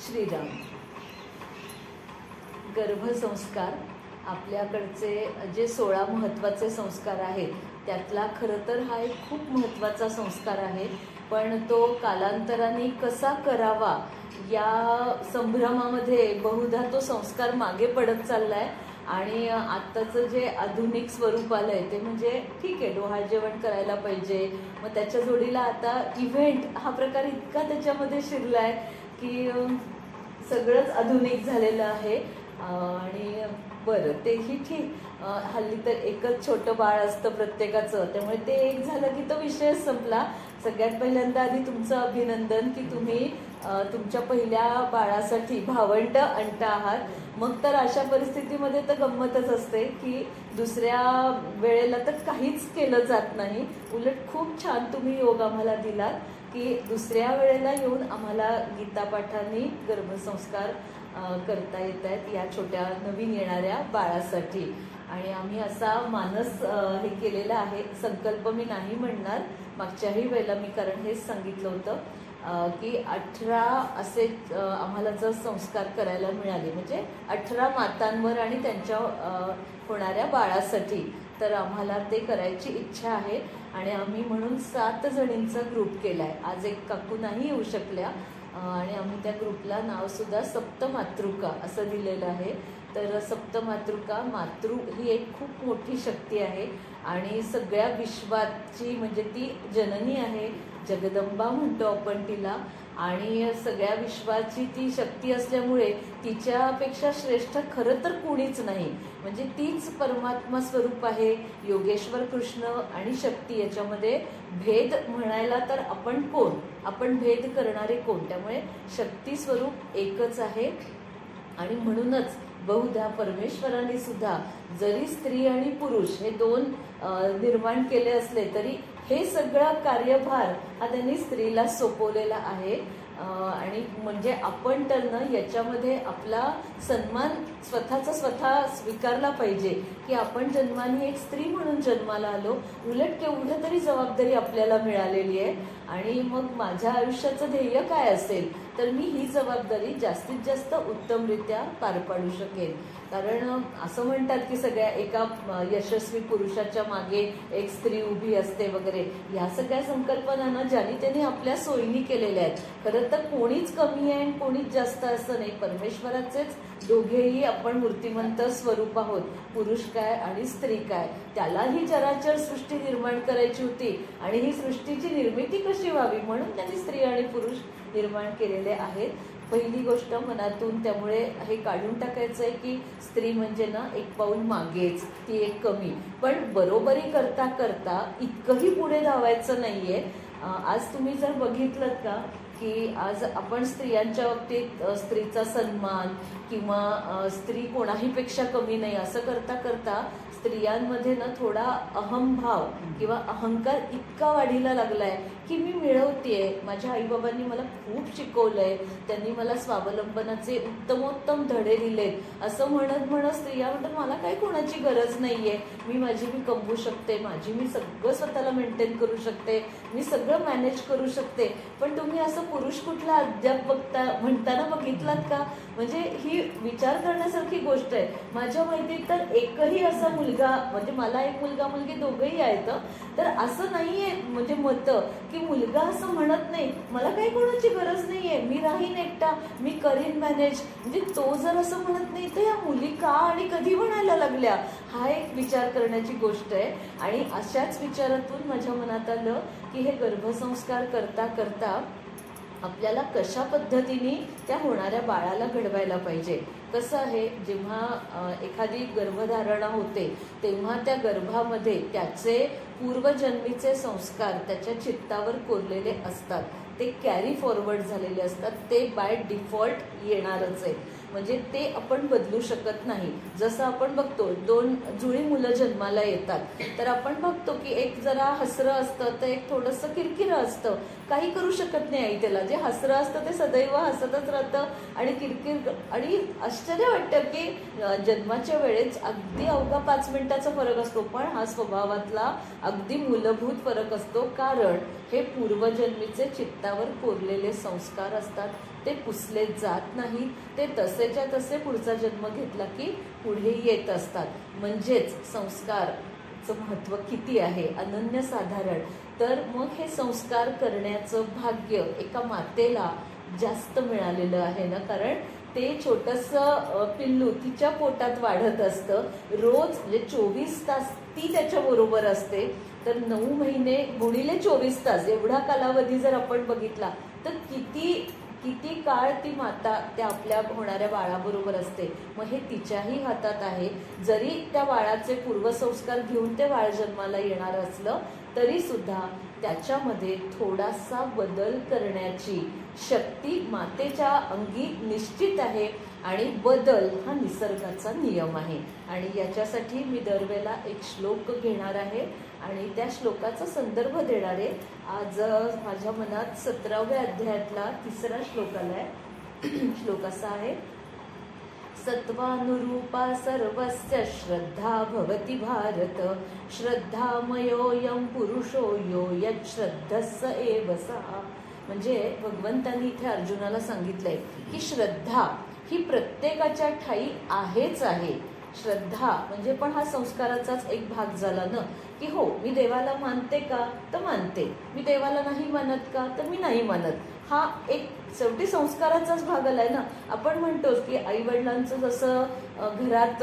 श्रीराम. गर्भसंस्कार आपल्याकडचे जे 16 महत्त्वाचे संस्कार आहेत त्यातला खरं तर हा एक खूप महत्त्वाचा संस्कार आहे, पण तो कालांतराने कसा करावा या संभ्रमामध्ये बहुधा तो संस्कार मागे पडत चाललाय. आणि आत्ताचं जे आधुनिक स्वरूप आलंय ते म्हणजे ठीक आहे, डोहाळ जेवण करायला पाहिजे, मग त्याच्या जोडीला आता इव्हेंट हा प्रकार इतका त्याच्यामध्ये शिरलाय की सगळंच आधुनिक झालेलं आहे. आणि बरं तेही ठीक, हल्ली तर एकच छोटं बाळ असतं प्रत्येकाचं, त्यामुळे ते एक झालं की तो विषयच संपला. सगळ्यात पहिल्यांदा आधी तुमचं अभिनंदन की तुम्ही तुमच्या पहिल्या बाळासाठी भावंड आणता आहात. मग तर अशा परिस्थितीमध्ये तर गंमतच असते की दुसऱ्या वेळेला तर काहीच केलं जात नाही. उलट खूप छान तुम्ही योग आम्हाला दिलात की दुसऱ्या वेळेला येऊन आम्हाला गीतापाठांनी गर्भसंस्कार करता येत आहेत या छोट्या नवीन येणाऱ्या बाळासाठी. आणि आम्ही असा मानस हे केलेला आहे. संकल्प मी नाही म्हणणार, मागच्याही वेळेला मी कारण हेच सांगितलं होतं की 18 असे आम्हाला जर संस्कार करायला मिळाले, म्हणजे 18 मातांवर आणि त्यांच्या होणाऱ्या बाळासाठी, तर आम्हाला ते करायची इच्छा आहे. आणि आम्ही म्हणून 7 जणींचा ग्रुप केलाय. आज एक काकू नाही येऊ शकल्या आणि आम्ही त्या ग्रुपला नावसुद्धा सप्तमातृका असं दिलेलं आहे. तर सप्तमातृका, मातृ ही एक खूप मोठी शक्ती आहे आणि सगळ्या विश्वाची म्हणजे ती जननी आहे, जगदंबा म्हणतो आपण तिला. आणि सगळ्या विश्वाची ती शक्ती असल्यामुळे तिच्यापेक्षा श्रेष्ठ खरं तर कोणीच नाही. म्हणजे तीच परमात्मा स्वरूप आहे. योगेश्वर कृष्ण आणि शक्ती याच्यामध्ये भेद म्हणायला तर आपण कोण, आपण भेद करणारे कोण? त्यामुळे शक्ती स्वरूप एकच आहे. आणि म्हणूनच बहुधा परमेश्वराने सुद्धा जरी स्त्री आणि पुरुष हे 2 निर्माण केले असले तरी हे सगळा कार्यभार हा त्यांनी स्त्रीला सोपवलेला आहे. आणि म्हणजे आपण तर ना याच्यामध्ये आपला सन्मान स्वतः स्वीकारला पाहिजे की आपण जन्माने एक स्त्री म्हणून जन्माला आलो. उलट केवढं तरी जबाबदारी आपल्याला मिळालेली आहे. आणि मग माझ्या आयुष्याचं ध्येय काय असेल तर मी ही जबाबदारी जास्तीत जास्त उत्तमरित्या पार पाडू शकेन. कारण असं म्हणतात की सगळ्या एका यशस्वी पुरुषाच्या मागे एक स्त्री उभी असते वगैरे, ह्या सगळ्या संकल्पना ज्यांनी त्यांनी आपल्या सोयीनी केलेल्या आहेत. खरं तर कोणीच कमी आहे आणि कोणीच जास्त असं नाही. परमेश्वराचेच दोघेही आपण मूर्तिमंत स्वरूप आहोत. पुरुष काय आणि स्त्री काय, त्याला ही चराचर सृष्टी निर्माण करायची होती आणि ही सृष्टीची निर्मिती कशी व्हावी म्हणून त्यांनी स्त्री आणि पुरुष निर्माण केलेले आहेत. पहिली गोष्ट मनातून त्यामुळे हे काढून टाकायचं आहे की स्त्री म्हणजे ना एक पाऊल मागेच, ती एक कमी. पण बरोबरी करता करता इतकंही पुढे धावायचं नाहीये. आज तुम्ही जर बघितलं का की आज आपण स्त्रियांच्या बाबतीत स्त्रीचा सन्मान किंवा स्त्री कोणाहीपेक्षा कमी नाही असं करता करता स्त्रियांमध्ये ना थोडा अहंभाव किंवा अहंकार इतका वाढीला लागलाय की मी मिळवतेय. माझ्या आईबाबांनी मला खूप शिकवलंय, त्यांनी मला स्वावलंबनाचे उत्तमोत्तम धडे दिलेत असं म्हणत म्हणत स्त्रिया म्हणतात मला काही कोणाची गरज नाहीये, मी कमवू शकते, मी सगळं स्वतःला मेंटेन करू शकते, मी सगळं मॅनेज करू शकते. पण तुम्ही असं पुरुष कुठला अद्याप म्हणताना बघितलात का? म्हणजे ही विचार करण्यासारखी गोष्ट आहे. माझ्या माहितीत तर एकही असा मुलगा, म्हणजे मला एक मुलगा मुलगी दोघंही आहेत, तर असं नाहीये म्हणजे मत की मुलगा असं म्हणत नाही मला काही कोणाची गरज नाहीये, मी राहीन एकटा, मी करीन मॅनेज. म्हणजे तो जर असं म्हणत नाही तर या मुली का आणि कधी म्हणायला लागल्या, हा एक विचार करण्याची गोष्ट आहे. आणि अशाच विचारातून माझ्या मनात आलं की हे गर्भसंस्कार करता करता आपल्याला कशा पद्धतीने त्या होणाऱ्या बाळाला घडवायला पाहिजे. कसं आहे, जेव्हा एखादी गर्भधारणा होते तेव्हा त्या गर्भामध्ये त्याचे पूर्वजन्मीचे संस्कार त्याच्या चित्तावर कोरलेले असतात, ते कॅरी फॉरवर्ड झालेले असतात, ते बाय डिफॉल्ट येणारच आहे. म्हणजे ते आपण बदलू शकत नाही. जसं आपण बघतो 2 जुळी मुलं जन्माला येतात तर आपण बघतो की एक जरा हसरं असतं तर एक थोडंसं किरकिरं असतं, काही करू शकत नाही आई त्याला. जे हसरं असतं ते सदैव हसतच राहतं आणि किरकिर. आणि आश्चर्य वाटतं की जन्माच्या वेळेस अगदी अवघा 5 मिनिटाचा फरक असतो, पण हा स्वभावातला अगदी मूलभूत फरक असतो. कारण हे पूर्वजन्मीचे चित्तावर कोरलेले संस्कार असतात, ते पुसले जात नाही, ते तसेच्या तसे पुढचा जन्म घेतला की पुढे येत असतात. म्हणजेच संस्कारचं महत्त्व किती आहे, अनन्यसाधारण. तर मग हे संस्कार करण्याचं भाग्य एका मातेला जास्त मिळालेलं आहे ना, कारण ते छोटंसं पिल्लू तिच्या पोटात वाढत असतं. रोज म्हणजे 24 तास ती त्याच्याबरोबर असते. तर 9 महिने गुणिले 24 तास एवढा कालावधी जर आपण बघितला तर किती काळ ती माता त्या आपल्या होणाऱ्या बाळाबरोबर असते. मग हे तिच्याही हातात आहे. जरी त्या बाळाचे पूर्वसंस्कार घेऊन ते बाळ जन्माला येणार असलं तरी सुद्धा त्याच्यामध्ये थोडासा बदल करण्याची शक्ती मातेच्या अंगी निश्चित आहे. आणि बदल हा निसर्गाचा नियम आहे. आणि याच्यासाठी मी दरवेळेला एक श्लोक घेणार आहे आणि त्या श्लोकाचा संदर्भ देणार आहे. आज माझ्या मनात 17व्या अध्यायातला 3रा श्लोक आलाय. श्लोक असा आहे, सत्वानुरूपा सर्वस्य श्रद्धा भवति भारत, श्रद्धामयोऽयं पुरुषो यो यच्छ्रद्धस्स एव सः. म्हणजे भगवंतांनी इथे अर्जुनाला सांगितलंय की श्रद्धा ही प्रत्येकाच्या ठाई आहेच आहे. श्रद्धा म्हणजे पण हा संस्काराचाच एक भाग झाला ना, की हो मी देवाला मानते का तर मानते, मी देवाला नाही मानत का तर मी नाही मानत. हा एक शेवटी संस्काराचाच भाग आलाय ना. आपण म्हणतोच की आई वडिलांचं जसं घरात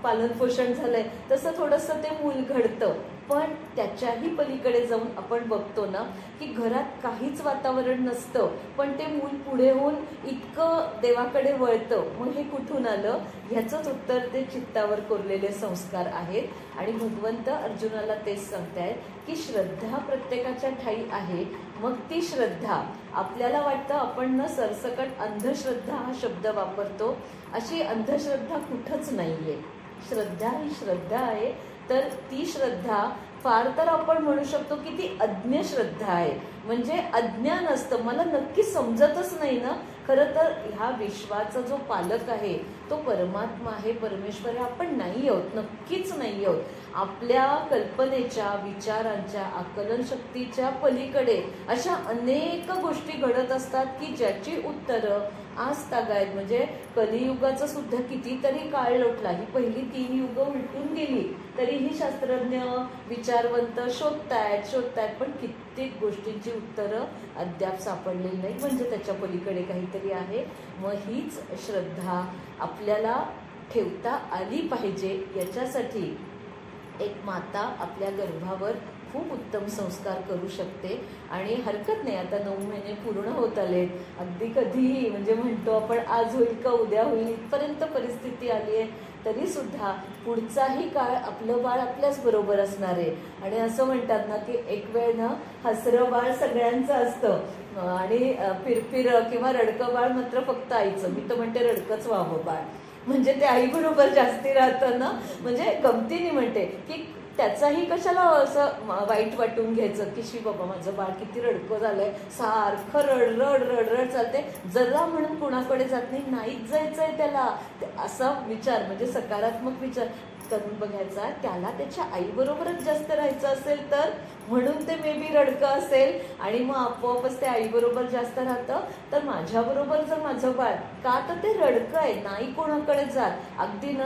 पालन पोषण झालंय तसं थोडंसं ते मूल घडतं. पण त्याच्याही पलीकडे जाऊन आपण बघतो ना की घरात काहीच वातावरण नसतं पण ते मूल पुढे होऊन इतकं देवाकडे वळतं. मग हे कुठून आलं, ह्याचंच उत्तर ते चित्तावर कोरलेले संस्कार आहेत. आणि भगवंत अर्जुनाला तेच सांगतायत की श्रद्धा प्रत्येकाच्या ठाई आहे. मग ती श्रद्धा आपल्याला वाटतं आपण न सरसकट अंधश्रद्धा हा शब्द वापरतो, अशी अंधश्रद्धा कुठंच नाहीये. श्रद्धा ही श्रद्धा आहे. तर ती श्रद्धा फार तर आपण म्हणू शकतो की ती अज्ञ श्रद्धा आहे. म्हणजे अज्ञान असतं, मला नक्की समजतच नाही ना. खरं तर ह्या विश्वाचा जो पालक आहे तो परमात्मा आहे, परमेश्वर आहे. आपण नाही आहोत, नक्कीच नाही आहोत. आपल्या कल्पनेच्या, विचारांच्या, आकलन शक्तीच्या पलीकडे अशा अनेक गोष्टी घडत असतात की ज्याची उत्तरं आज तागायत. म्हणजे कलियुगाचं सुद्धा कितीतरी काळ लोटला, ही पहिली 3 युग उलटून गेली तरीही शास्त्रज्ञ, विचारवंत शोधतायत पण कित्येक गोष्टींची उत्तरं अद्याप सापडलेली नाही. म्हणजे त्याच्या पलीकडे काहीतरी आहे. मग हीच श्रद्धा आपल्याला ठेवता आली पाहिजे. याच्यासाठी एक माता आपल्या गर्भावर खूप उत्तम संस्कार करू शकते. आणि हरकत नाही, आता 9 महिने पूर्ण होत आलेत, अगदी कधीही म्हणजे म्हणतो आपण आज होईल का उद्या होईल इथपर्यंत परिस्थिती आली आहे तरी सुद्धा पुढचाही काळ आपलं बाळ आपल्याच बरोबर असणार आहे. आणि असं म्हणतात ना की एक वेळ ना हसरं बाळ सगळ्यांचं असतं आणि पिरपिर किंवा रडकं बाळ मात्र फक्त आईचं. मी तर म्हणते रडकंच व्हावं बाळ, म्हणजे ते आई बरोबर जास्ती राहतं ना. म्हणजे गमतीने म्हणते की त्याचाही कशाला असं वाईट वाटून घ्यायचं की शी बाबा माझं बाळ किती रडकं झालंय, सारखं रड रड रड रड चालते, जरा म्हणून कुणाकडे जात नाही, नाहीच जायचंय त्याला. असा विचार म्हणजे सकारात्मक विचार करून बघायचा. त्याला त्याच्या आईबरोबरच जास्त राहायचं असेल तर म्हणून ते मे बी रडकं असेल आणि मग आपोआपच ते आईबरोबर जास्त राहतं. तर माझ्याबरोबर जर माझं बाळ का तर ते रडकं आहे, नाही कोणाकडे जात, अगदी न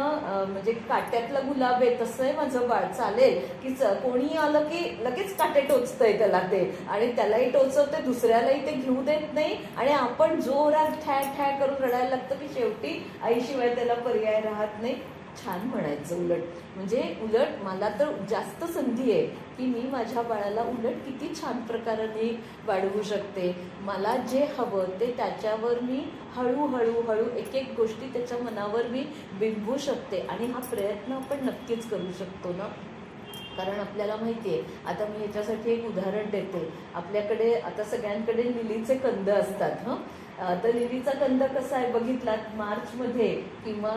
म्हणजे काट्यातला गुलाब आहे तसं आहे माझं बाळ. चालेल की कोणी आलं की लगेच काटे टोचतंय त्याला ते, आणि त्यालाही टोचवते, दुसऱ्यालाही ते घेऊ देत नाही, आणि आपण जोरात ठॅ ठॅ करून रडायला लागतं की शेवटी आईशिवाय त्याला पर्याय राहत नाही. छान म्हणायचं उलट. म्हणजे उलट मला तर जास्त संधी आहे की मी माझ्या बाळाला उलट किती छान प्रकाराने वाढवू शकते. मला जे हवं ते त्याच्यावर मी हळूहळू एक एक गोष्टी त्याच्या मनावर मी बिंबवू शकते. आणि हा प्रयत्न आपण नक्कीच करू शकतो ना. कारण आपल्याला माहिती आहे, आता मी ह्याच्यासाठी एक उदाहरण देते. आपल्याकडे आता सगळ्यांकडे लिलीचे कंद असतात. तर लिलीचा कंद कसा आहे बघितलात, मार्चमध्ये किंवा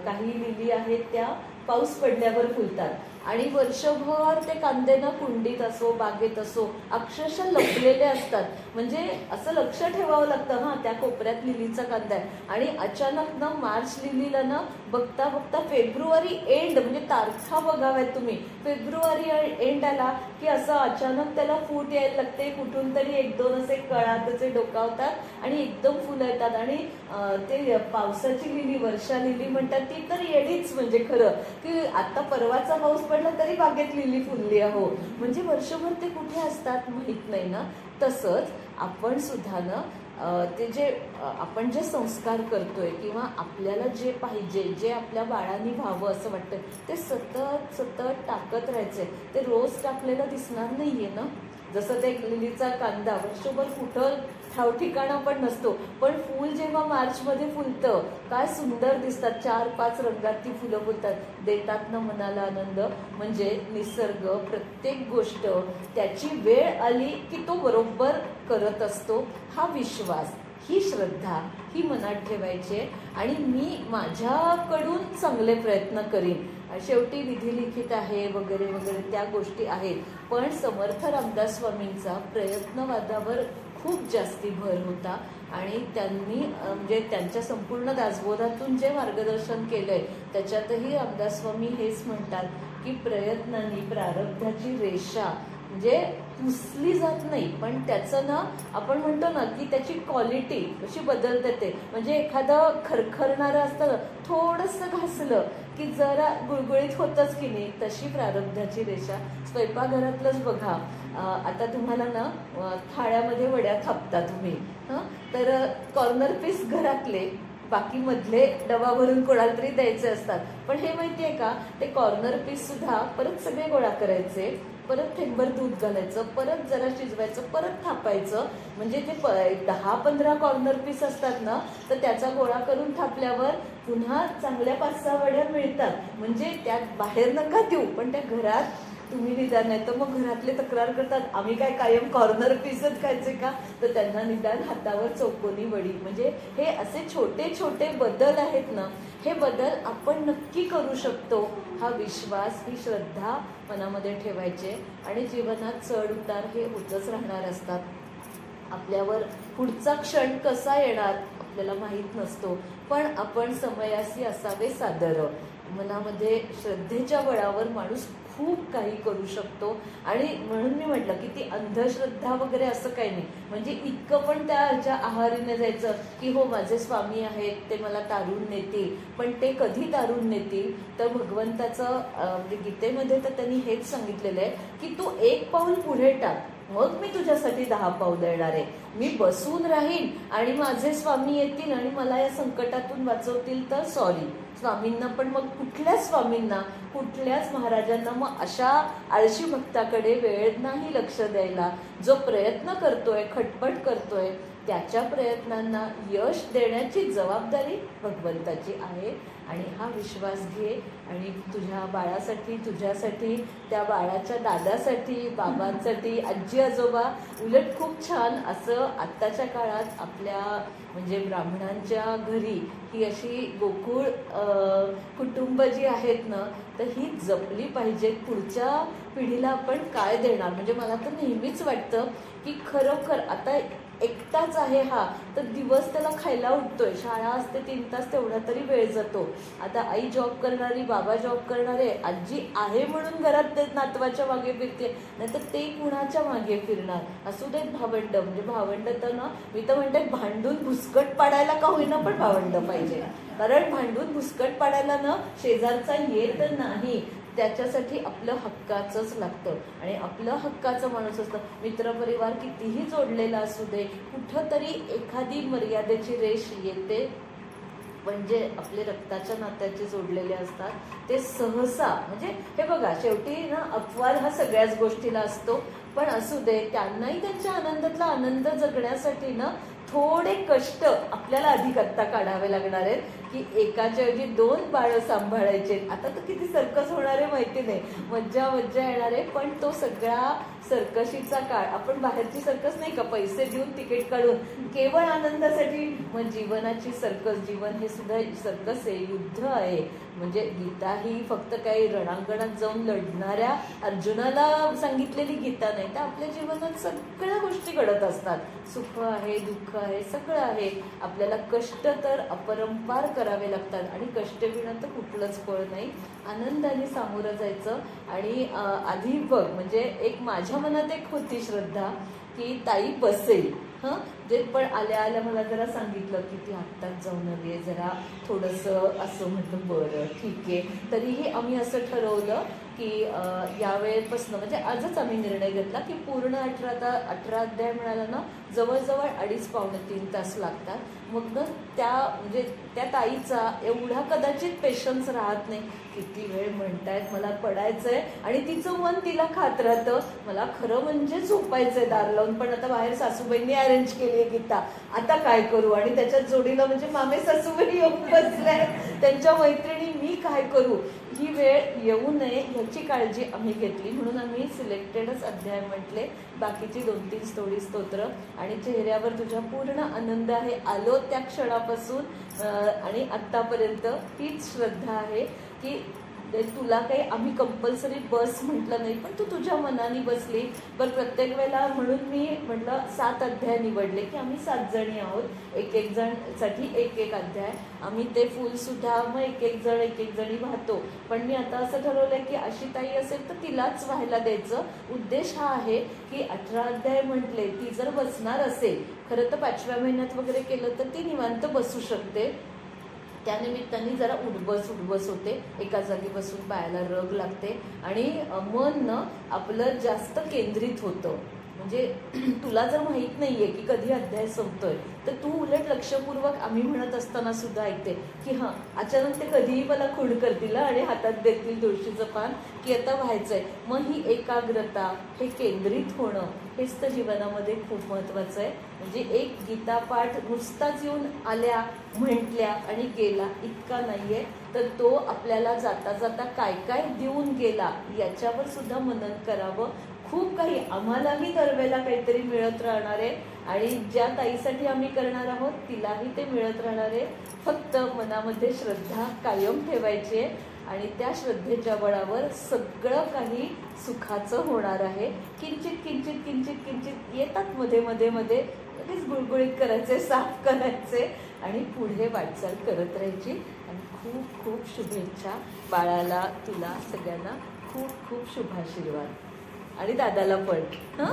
काही लिली आहेत त्या पाऊस पडल्यावर फुलतात आणि वर्षभर ते कांदे ना कुंडीत असो बागेत असो अक्षरशः लपलेले असतात. म्हणजे असं लक्ष ठेवावं लागतं, हा त्या कोपऱ्यात लिलीचा कांदा आहे. आणि अचानक ना मार्च लिलीला ना बघता बघता फेब्रुवारी एंड, म्हणजे तारखा बघाव्यात तुम्ही, फेब्रुवारी एंड आला की असं अचानक त्याला फूट यायला लागते. कुठून तरी एक दोन असे कळा त्याचे डोकावतात आणि एकदम फुलं येतात. आणि ते पावसाची लिली, वर्षा लिली म्हणतात, ती तर येडीच. म्हणजे खरं की आता परवाचा पाऊस पडला तरी बागेत लिली फुलली आहे. म्हणजे वर्षभर ते कुठे असतात माहित नाही ना. तसंच आपण सुद्धा ना ते जे आपण जे संस्कार करतोय किंवा आपल्याला जे पाहिजे, जे आपल्या बाळांनी व्हावं असं वाटतं, ते सतत सतत टाकत राहायचंय. ते रोज टाकलेलं दिसणार नाहीये ना. जसं ते लिलीचा कांदा वर्षभर कुठं ठाव ठिकाणा पण नसतो, पण फूल जेव्हा मार्चमध्ये फुलतं काय सुंदर दिसतात. 4-5 रंगात ती फुलं फुलतात, देतात ना मनाला आनंद. म्हणजे निसर्ग प्रत्येक गोष्ट त्याची वेळ आली की तो बरोबर करत असतो. हा विश्वास, ही श्रद्धा, ही मनात ठेवायची आणि मी माझ्याकडून चांगले प्रयत्न करीन. शेवटी विधी लिखित आहे वगैरे वगैरे त्या गोष्टी आहेत, पण समर्थ रामदास स्वामींचा प्रयत्नवादावर खूप जास्ती भर होता. आणि त्यांनी म्हणजे त्यांच्या संपूर्ण दासबोधातून जे मार्गदर्शन केलंय त्याच्यातही रामदास स्वामी हेच म्हणतात की प्रयत्नांनी प्रारब्धाची रेषा म्हणजे पुसली जात नाही, पण त्याचं ना आपण म्हणतो ना की त्याची क्वालिटी कशी बदलते ते. म्हणजे एखादं खरखरणारं असतं ना, थोडंसं घासलं की जरा गुळगुळीत होतच की नाही, तशी प्रारब्धाची रेषा. स्वयंपाकघरातलंच बघा, आता तुम्हाला ना थाळ्यामध्ये वड्या थापता तुम्ही, तर कॉर्नर पीस घरातले, बाकी मधले डबा भरून कोणाला तरी द्यायचे असतात. पण हे माहितीये का, ते कॉर्नर पीस सुद्धा परत सगळे गोळा करायचे, परत थेंबर दूध घालायचं, परत जरा शिजवायचं, परत थापायचं. म्हणजे ते 10-15 कॉर्नर पीस असतात ना, तर त्याचा गोळा करून थापल्यावर पुन्हा चांगल्या 5-6 वड्या मिळतात. म्हणजे त्यात बाहेर नका देऊ, पण त्या घरात तुम्ही निदान. नाही तर मग घरातले तक्रार करतात, आम्ही काय कायम कॉर्नर पीसच खायचे का, तर त्यांना निदान हातावर चौकोनी वडी. म्हणजे हे असे छोटे छोटे बदल आहेत ना, हे बदल आपण नक्की करू शकतो. हा विश्वास, ही श्रद्धा मनामध्ये ठेवायचे आणि जीवनात चढ उतार हे होतच राहणार असतात. आपल्यावर पुढचा क्षण कसा येणार आपल्याला माहीत नसतो, पण आपण समयासी असावे सादर. मनामध्ये श्रद्धेच्या बळावर माणूस खूप काही करू शकतो. आणि म्हणून मी म्हटलं की ती अंधश्रद्धा वगैरे असं काही नाही. म्हणजे इतकं पण त्याच्या आहारीने जायचं की हो माझे स्वामी आहेत ते मला तारून नेतील, पण ते कधी तारून नेतील, तर भगवंताचं म्हणजे गीतेमध्ये तर त्यांनी हेच सांगितलेलं आहे की तू 1 पाऊल पुढे टाक, मग मी तुझ्यासाठी 10 पाऊल देणार आहे. मी बसून राहीन आणि माझे स्वामी येतील आणि मला या संकटातून वाचवतील तर सॉरी. स्वामींना पण मग कुठल्याच स्वामींना, कुठल्याच महाराजांना मग अशा आळशी भक्ताकडे वेळ नाही लक्ष द्यायला. जो प्रयत्न करतोय, खटपट करतोय, त्याच्या प्रयत्नांना यश देण्याची जबाबदारी भगवंताची आहे. आणि हा विश्वास घे आणि तुझ्या बाळासाठी, तुझ्यासाठी, त्या बाळाच्या दादासाठी, बाबांसाठी, आजी आजोबा. उलट खूप छान असं आत्ताच्या काळात आपल्या म्हणजे ब्राह्मणांच्या घरी ही अशी गोकुळ कुटुंब जी आहेत ना, तर ही जपली पाहिजेत. पुढच्या पिढीला आपण काय देणार. म्हणजे मला तर नेहमीच वाटतं की खरोखर आता एकटाच आहे हा, तर दिवस त्याला खायला उठतोय, शाळा असते 3 तास, तेवढा तरी वेळ जातो. आता आई जॉब करणारी, बाबा जॉब करणारे, आजी आहे म्हणून घरात नातवाच्या मागे फिरते, नाही तर ते कुणाच्या मागे फिरणार. असू देत भावंड, म्हणजे भावंड तर ना मी तर म्हणते भांडून भुसकट पाडायला का होईना पण भावंड पाहिजे. कारण भांडून भुसकट पाडायला ना शेजारचा येत नाही, त्याच्यासाठी आपलं हक्काचंच लागतं. आणि आपलं हक्काचं माणूस असतं. मित्रपरिवार कितीही जोडलेला असू दे, कुठंतरी एखादी मर्यादेची रेष येते, म्हणजे आपले रक्ताच्या नात्याचे जोडलेले असतात ते सहसा. म्हणजे हे बघा, शेवटी ना अपवाद हा सगळ्याच गोष्टीला असतो, पण असू दे, त्यांनाही त्यांच्या आनंदातला आनंद जगण्यासाठी ना थोडे कष्ट आपल्याला अधिक आत्ता काढावे लागणार आहेत. की एकाच्या ऐवजी 2 बाळं सांभाळायचे. आता तर किती सर्कस होणार आहे माहिती नाही, मज्जा मज्जा येणार आहे. पण तो सगळा सर्कशीचा काळ, आपण बाहेरची सर्कस नाही का पैसे देऊन तिकीट काढून केवळ आनंदासाठी, मग जीवनाची सर्कस, जीवन हे सुद्धा सर्कस आहे, युद्ध आहे. म्हणजे गीता ही फक्त काही रणांगणात जाऊन लढणाऱ्या अर्जुनाला सांगितलेली गीता नाही, तर आपल्या जीवनात सगळ्या गोष्टी घडत असतात. सुख आहे, दुःख आहे, सगळं आहे. आपल्याला कष्ट तर अपरंपार करावे लागतात आणि कष्टविना तर कुठलंच फळ नाही. आनंदाने सामोरं जायचं. आणि आधी बघ, म्हणजे एक माझ्या मनात एक होती श्रद्धा की ताई बसेल, जे पण आल्या आल्या मला जरा सांगितलं की ती आत्ताच जाऊन आली आहे, जरा थोडंसं असं म्हटलं बरं ठीक आहे. तरीही आम्ही असं ठरवलं की यावेळेपासून, म्हणजे आजच आम्ही निर्णय घेतला की पूर्ण 18 अध्याय मिळाला ना, जवळजवळ 2.5-3 तास लागतात. मग त्या म्हणजे त्या ताईचा एवढा कदाचित पेशन्स राहत नाही. किती वेळ म्हणतायत मला पडायचंय आणि तिचं मन तिला खात राहतं, मला खरं म्हणजे झोपायचंय दार लावून, पण आता बाहेर सासूबाईंनी अरेंज केली आहे गीता, आता काय करू. आणि त्याच्यात जोडीला म्हणजे मामे सासूबाई येऊन बसल्या, त्यांच्या मैत्रिणी, मी काय करू. ही वेळ येऊ नये ह्याची काळजी आम्ही घेतली, म्हणून आम्ही सिलेक्टेडच अध्याय म्हटले, बाकीची 2-3 स्तोत्र. आणि चेहऱ्यावर तुझ्या पूर्ण आनंद आहे, आलो त्या क्षणापासून आणि आत्तापर्यंत हीच श्रद्धा आहे की तुला काही आम्ही कंपल्सरी बस म्हटलं नाही, पण तू तुझ्या मनाने बसली. बरं, प्रत्येक वेळेला म्हणून मी म्हटलं 7 अध्याय निवडले की आम्ही 7 जणी आहोत, एक जणसाठी एक अध्याय. आम्ही ते फुलसुद्धा मग एक जणी वाहतो. पण मी आता असं ठरवलंय की अशी ताई असेल तर तिलाच व्हायला द्यायचं. उद्देश हा आहे की 18 अध्याय म्हटले, ती जर बसणार असेल, खरं तर 5व्या महिन्यात वगैरे केलं तर ती निवांत बसू शकते. त्यानिमित्ताने जरा उठबस होते, एका जागी बसून पायाला रग लागते आणि मन न आपलं जास्त केंद्रित होतं. म्हणजे तुला जर माहित नाहीये की कधी अध्याय संपतोय, तर तू उलट लक्षपूर्वक आम्ही म्हणत असताना सुद्धा ऐकते की हां, अचानक ते कधीही मला खूण करतील आणि हातात देतील तुळशीचं पान की आता व्हायचंय. मग ही एकाग्रता, हे केंद्रित होणं, हेच तर जीवनामध्ये खूप महत्वाचं आहे. म्हणजे एक गीतापाठ नुसताच येऊन आल्या, म्हटल्या आणि गेला इतका नाहीये, तर तो आपल्याला जाता जाता काय काय देऊन गेला याच्यावर सुद्धा मनन करावं. खूप काही आम्हालाही दरवेळेला काहीतरी मिळत राहणार आहे आणि ज्या ताईसाठी आम्ही करणार आहोत तिलाही ते मिळत राहणार आहे. फक्त मनामध्ये श्रद्धा कायम ठेवायची आहे आणि त्या श्रद्धेच्या बळावर सगळं काही सुखाचं होणार आहे. किंचित किंचित किंचित किंचित येतात मध्ये मध्ये मध्ये, लगेच गुळगुळीत करायचे, साफ करायचे आणि पुढे वाटचाल करत राहायची. आणि खूप खूप शुभेच्छा बाळाला, तुला सगळ्यांना खूप खूप शुभाशीर्वाद आणि दादाला पण. हां,